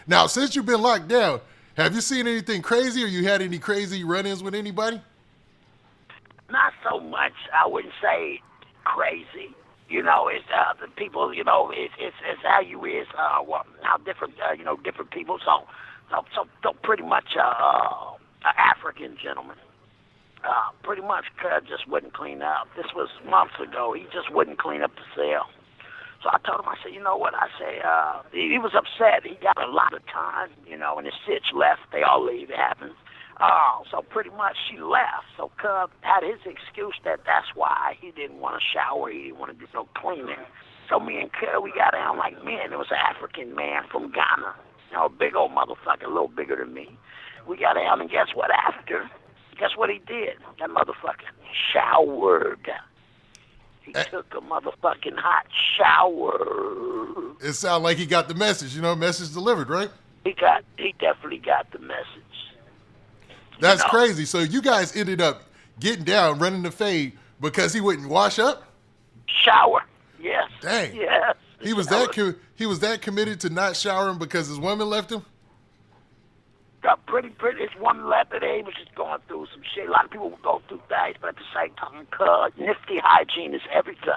Now, since you've been locked down, have you seen anything crazy or you had any crazy run-ins with anybody? Not so much. I wouldn't say crazy. It's the people. It's how you is. How different. Different people. So pretty much an African gentleman. Pretty much just wouldn't clean up. This was months ago. He just wouldn't clean up the cell. So I told him, I said, you know what? I say, he was upset. He got a lot of time, and his sitch left. They all leave. It happens. So pretty much she left. So Cub had his excuse that's why he didn't want to shower. He didn't want to do no cleaning. So me and Cub, we got down like men. It was an African man from Ghana. A big old motherfucker, a little bigger than me. We got down, and guess what? Guess what he did? That motherfucker showered. He took a motherfucking hot shower. It sounded like he got the message, message delivered, right? He definitely got the message. That's crazy. So you guys ended up getting down, running the fade because he wouldn't wash up? Shower. Yes. Dang. Yes. He was that committed to not showering because his woman left him? Got pretty. His woman left it. He was just going through some shit. A lot of people will go through things, but at the same time, nifty hygiene is everything.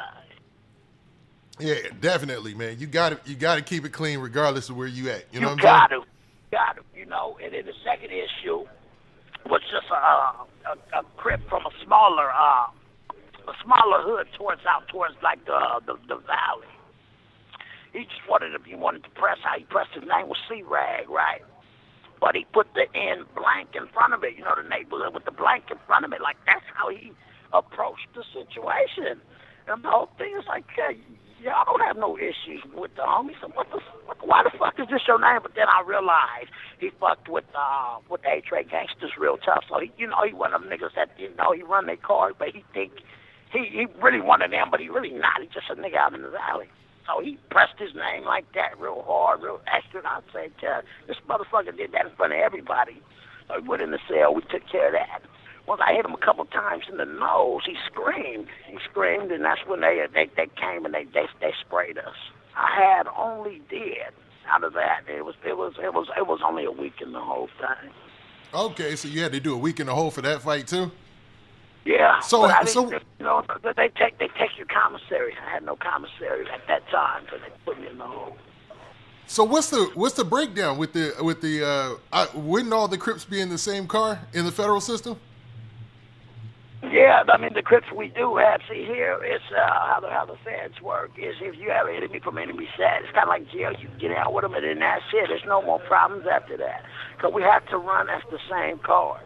Yeah, definitely, man. You got to keep it clean regardless of where you at. You know what I'm got saying? Got to. And then the second issue was just a Crip from a smaller hood towards like the valley. He just wanted to press how he pressed his name was C-Rag, right? But he put the N blank in front of it, the neighborhood with the blank in front of it. Like, that's how he approached the situation. And the whole thing is like, y'all don't have no issues with the homie, so why the fuck is this your name? But then I realized he fucked with A-Tray gangsters real tough. So, he one of them niggas that, he run their cars, but he think he really one of them, but he really not. He just a nigga out in the valley. So he pressed his name like that real hard, real extra. And I said, this motherfucker did that in front of everybody. So he went in the cell. We took care of that. Once I hit him a couple times in the nose, he screamed. And that's when they came and they sprayed us. I had only did out of that. It was only a week in the whole thing. Okay, so you had to do a week in the hole for that fight too? Yeah, so they take your commissary. I had no commissary at that time, so they put me in the hole. So what's the breakdown with the wouldn't all the Crips be in the same car in the federal system? Yeah, I mean the Crips we do have. See here, it's how the feds work is if you have an enemy from enemy side, it's kind of like jail. You get out with them, and then that's it. There's no more problems after that because we have to run as the same card.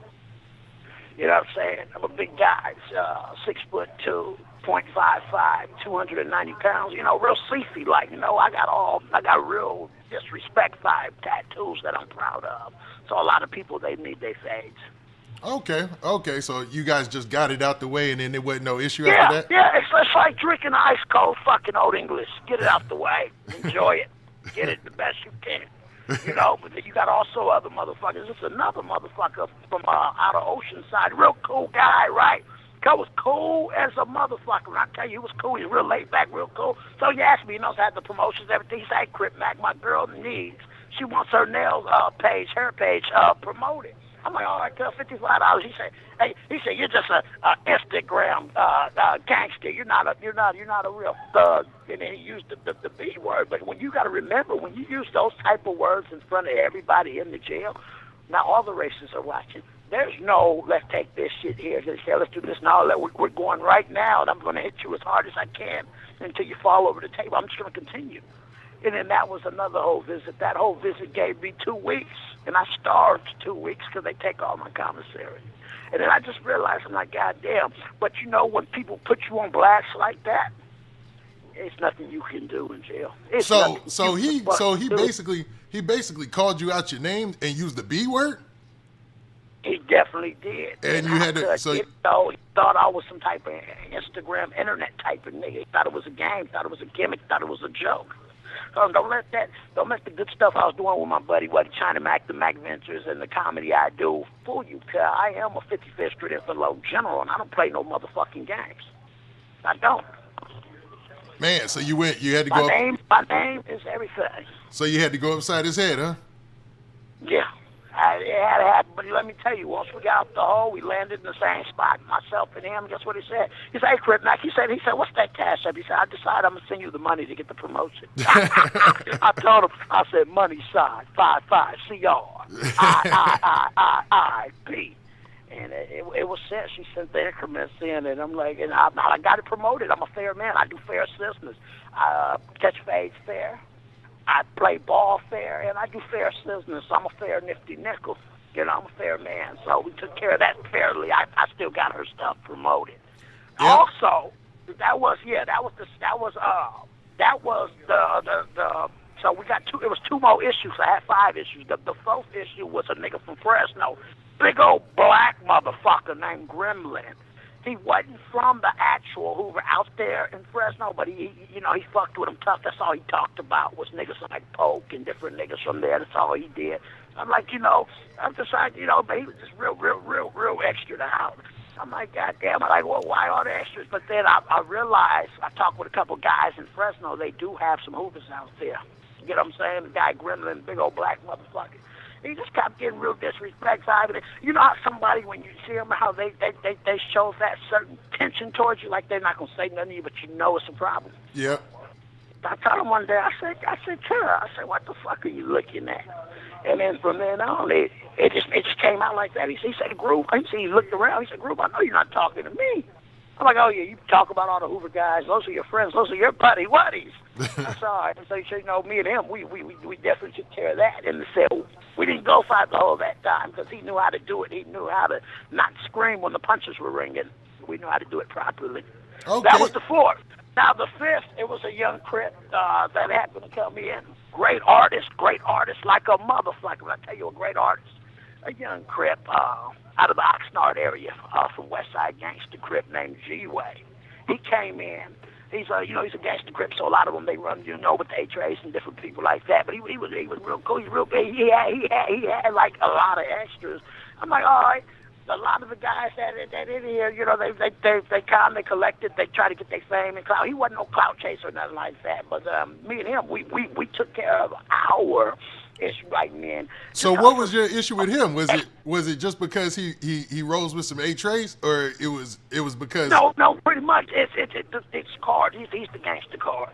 You know what I'm saying? I'm a big guy, 6'2", 0.55, 290 pounds. Real ceefy like. I got real disrespect 5 tattoos that I'm proud of. So a lot of people they need their fades. Okay. So you guys just got it out the way, and then there wasn't no issue after that. Yeah. It's like drinking ice cold fucking Old English. Get it out the way. Enjoy it. Get it the best you can. But then you got also other motherfuckers. It's another motherfucker from out of Oceanside. Real cool guy, right? Cuz was cool as a motherfucker. When I tell you, he was cool. He was real laid back, real cool. So he asked me, he knows how the promotions, everything. He said, hey, Crip Mac, my girl needs. She wants her nails hair page promoted. I'm like, all right, $55. He said, you're just a Instagram gangster. You're not a real thug. And then he used the B word. But when you got to remember, when you use those type of words in front of everybody in the jail, now all the racists are watching. There's no, let's take this shit here. Let's do this now. We're going right now, and I'm going to hit you as hard as I can until you fall over the table. I'm just going to continue. And then that was another whole visit. That whole visit gave me 2 weeks, and I starved 2 weeks because they take all my commissary. And then I just realized, I'm like, God damn. But when people put you on blast like that, it's nothing you can do in jail. So he basically called you out your name and used the B word? He definitely did. And you had to, he thought I was some type of Instagram, internet type of nigga. He thought it was a game, thought it was a gimmick, thought it was a joke. Don't let the good stuff I was doing with my buddy, China Mac, the Mac Ventures, and the comedy I do fool you, cuz I am a 55th Street Info General, and I don't play no motherfucking games. I don't. Man, so you had to go. My name is everything. So you had to go upside his head, huh? Yeah. It had to happen, but let me tell you, once we got out the hole, we landed in the same spot, myself and him. Guess what he said? He said, "Hey, Crip, Mac." He said, "What's that cash up?" He said, "I decided I'm gonna send you the money to get the promotion." I told him, I said, "Money side 55 CR I And it was sent. She sent the increments in, and I'm like, and I got it promoted. I'm a fair man. I do fair assistance. I catch fades fair. I play ball fair, and I do fair business. I'm a fair nifty nickel. You know, I'm a fair man. So we took care of that fairly. I still got her stuff promoted. Yep. Also, that was so we got two. It was two more issues. I had 5 issues. The fourth issue was a nigga from Fresno, big old black motherfucker named Gremlin. He wasn't from the actual Hoover out there in Fresno, but he fucked with them tough. That's all he talked about was niggas like Polk and different niggas from there. That's all he did. I'm like, I'm just like, but he was just real extra to out. I'm like, goddamn. I'm like, well, why all the extras? But then I realized, I talked with a couple guys in Fresno. They do have some Hoovers out there. You know what I'm saying? The guy Gremlin, big old black motherfucker. He just kept getting real disrespect out of it. You know how somebody, when you see them, how they show that certain tension towards you, like they're not gonna say nothing to you, but you know it's a problem. Yeah. I told him one day, I said, Tara, I said, what the fuck are you looking at? And then from then on, it just came out like that. He said, Groove. He looked around. He said, Groove, I know you're not talking to me. I'm like, oh yeah, you talk about all the Hoover guys. Those are your friends. Those are your buddy waddies. That's all right. And so me and him, we definitely took care of that. And said we didn't go fight the hole that time because he knew how to do it. He knew how to not scream when the punches were ringing. We knew how to do it properly. Okay. That was the 4th. Now the 5th, it was a young Crip that happened to come in. Great artist, like a motherfucker. I tell you, a great artist. A young Crip out of the Oxnard area from West Side Gangster Crip named G-Way. He came in. He's a gangster Crip, so a lot of them they run, with the H-Rays and different people like that. But he was real cool. He's real big. He had like a lot of extras. I'm like, all right. A lot of the guys that in here, they kind of collected. They try to get their fame and clout. He wasn't no clout chaser or nothing like that. But me and him, we took care of our issue right then. So what was your issue with him? Was it just because he rose with some A-Trace, or it was because? No, pretty much it's card. He's the gangster card.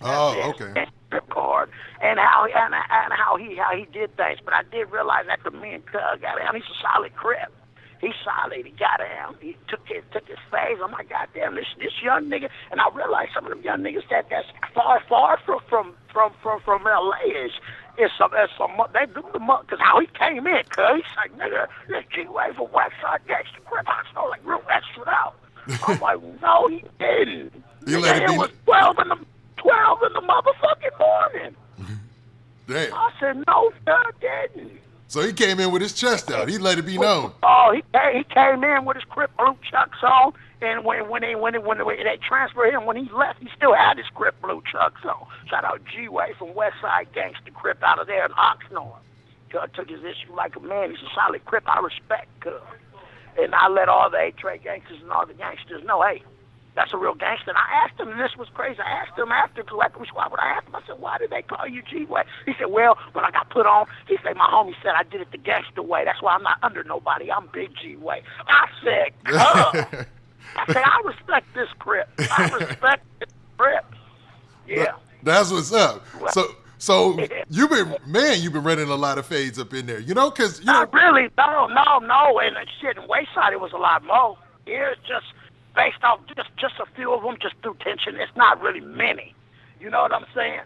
Oh, okay. Card and how he did things. But I did realize after me and Cuz got him, he's a solid Crip. He's solid. He got him. He took his phase. I'm like, goddamn, this young nigga. And I realized some of them young niggas that's far from LA is some they do the muck because how he came in, cuz he's like, nigga, this G-Way from West Side Gangster Crip. I saw like real extra out. I'm like, no, he didn't. You let it be. It was 12 in the motherfucking morning. Damn. I said, no, sir, didn't. So he came in with his chest out. He let it be known. Oh, he came in with his Crip blue chucks on, and when they transferred him, when he left, he still had his Crip blue chucks on. Shout out G-Way from West Side Gangster Crip out of there in Oxnard. Took his issue like a man. He's a solid Crip. I respect Cuz. And I let all the A-Tray gangsters and all the gangsters know, hey, that's a real gangster. And I asked him, and this was crazy. I asked him after we squad, but I asked him, I said, why did they call you G-Way? He said, well, when I got put on, he said, my homie said I did it the gangster way. That's why I'm not under nobody. I'm Big G-Way. I said, I said, I respect this Crip. I respect this Crip. Yeah. That's what's up. So you've been running a lot of fades up in there, because Not really, no, and shit, in Wayside it was a lot more. Here's just based off just a few of them, just through tension. It's not really many. You know what I'm saying?